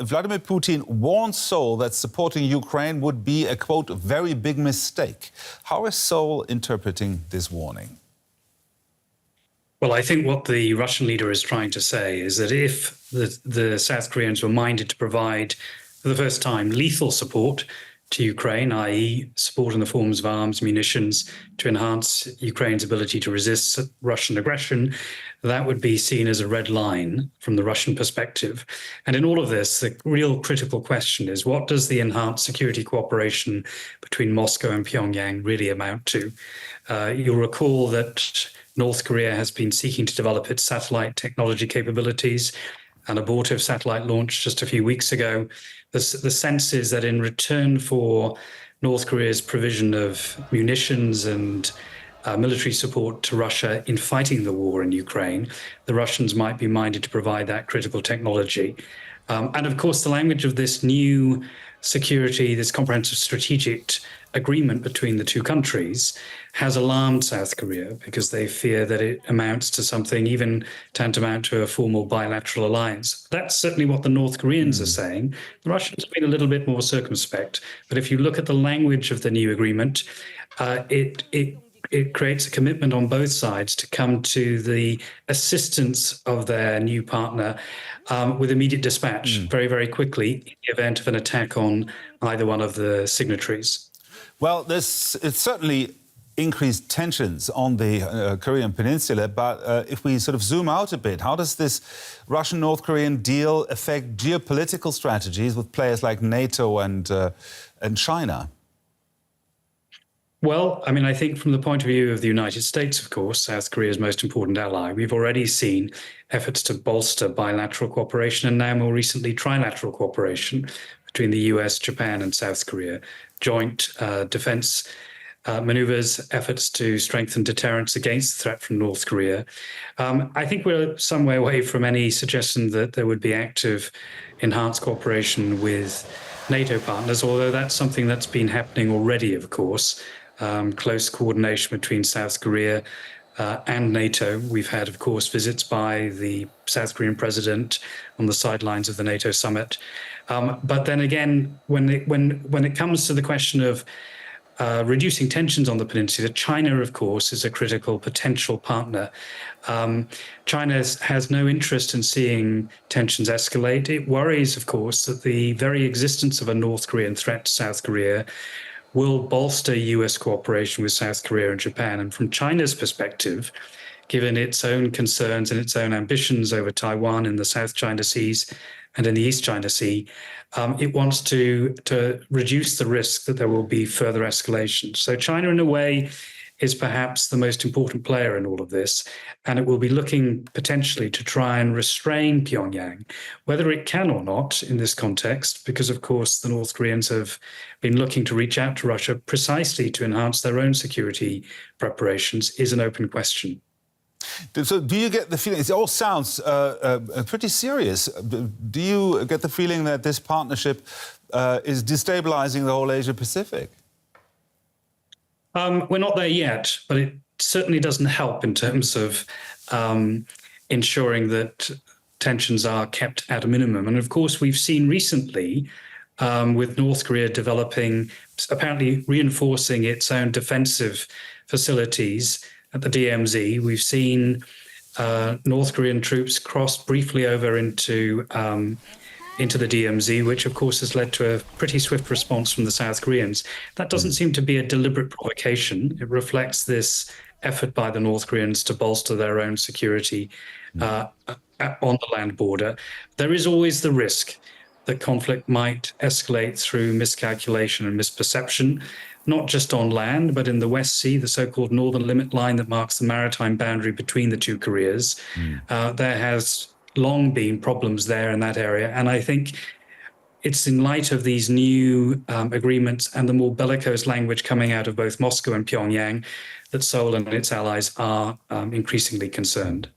Vladimir Putin warned Seoul that supporting Ukraine would be a, quote, very big mistake. How is Seoul interpreting this warning? Well, I think what the Russian leader is trying to say is that if the South Koreans were minded to provide, for the first time, lethal support to Ukraine, i.e. support in the forms of arms, munitions, to enhance Ukraine's ability to resist Russian aggression, that would be seen as a red line from the Russian perspective. And in all of this, the real critical question is, what does the enhanced security cooperation between Moscow and Pyongyang really amount to? You'll recall that North Korea has been seeking to develop its satellite technology capabilities. An abortive satellite launch just a few weeks ago. The sense is that in return for North Korea's provision of munitions and military support to Russia in fighting the war in Ukraine, the Russians might be minded to provide that critical technology. And of course, the language of this new security, this comprehensive strategic agreement between the two countries has alarmed South Korea because they fear that it amounts to something even tantamount to a formal bilateral alliance. That's certainly what the North Koreans are saying. The Russians have been a little bit more circumspect. But if you look at the language of the new agreement, it creates a commitment on both sides to come to the assistance of their new partner with immediate dispatch very, very quickly in the event of an attack on either one of the signatories. Well, it's certainly increased tensions on the Korean peninsula, but if we sort of zoom out a bit, how does this Russian-North Korean deal affect geopolitical strategies with players like NATO and China? Well, I mean, I think from the point of view of the United States, of course, South Korea's most important ally, we've already seen efforts to bolster bilateral cooperation and now more recently trilateral cooperation between the US, Japan and South Korea, joint defense maneuvers, efforts to strengthen deterrence against the threat from North Korea. I think we're some way away from any suggestion that there would be active enhanced cooperation with NATO partners, although that's something that's been happening already, of course. Close coordination between South Korea and NATO. We've had, of course, visits by the South Korean president on the sidelines of the NATO summit. But then again, when it comes to the question of reducing tensions on the peninsula, China, of course, is a critical potential partner. China has no interest in seeing tensions escalate. It worries, of course, that the very existence of a North Korean threat to South Korea will bolster US cooperation with South Korea and Japan. And from China's perspective, given its own concerns and its own ambitions over Taiwan in the South China Seas and in the East China Sea, it wants to reduce the risk that there will be further escalation. So China, in a way, is perhaps the most important player in all of this, and it will be looking potentially to try and restrain Pyongyang, whether it can or not in this context, because, of course, the North Koreans have been looking to reach out to Russia precisely to enhance their own security preparations, is an open question. So do you get the feeling, it all sounds pretty serious, do you get the feeling that this partnership is destabilizing the whole Asia-Pacific? We're not there yet, but it certainly doesn't help in terms of ensuring that tensions are kept at a minimum. And of course, we've seen recently with North Korea developing, apparently reinforcing its own defensive facilities at the DMZ. We've seen North Korean troops cross briefly over into the DMZ, which of course has led to a pretty swift response from the South Koreans. That doesn't seem to be a deliberate provocation. It reflects this effort by the North Koreans to bolster their own security on the land border. There is always the risk that conflict might escalate through miscalculation and misperception, not just on land, but in the West Sea, the so-called northern limit line that marks the maritime boundary between the two Koreas. There has long been problems there in that area. And I think it's in light of these new agreements and the more bellicose language coming out of both Moscow and Pyongyang that Seoul and its allies are increasingly concerned.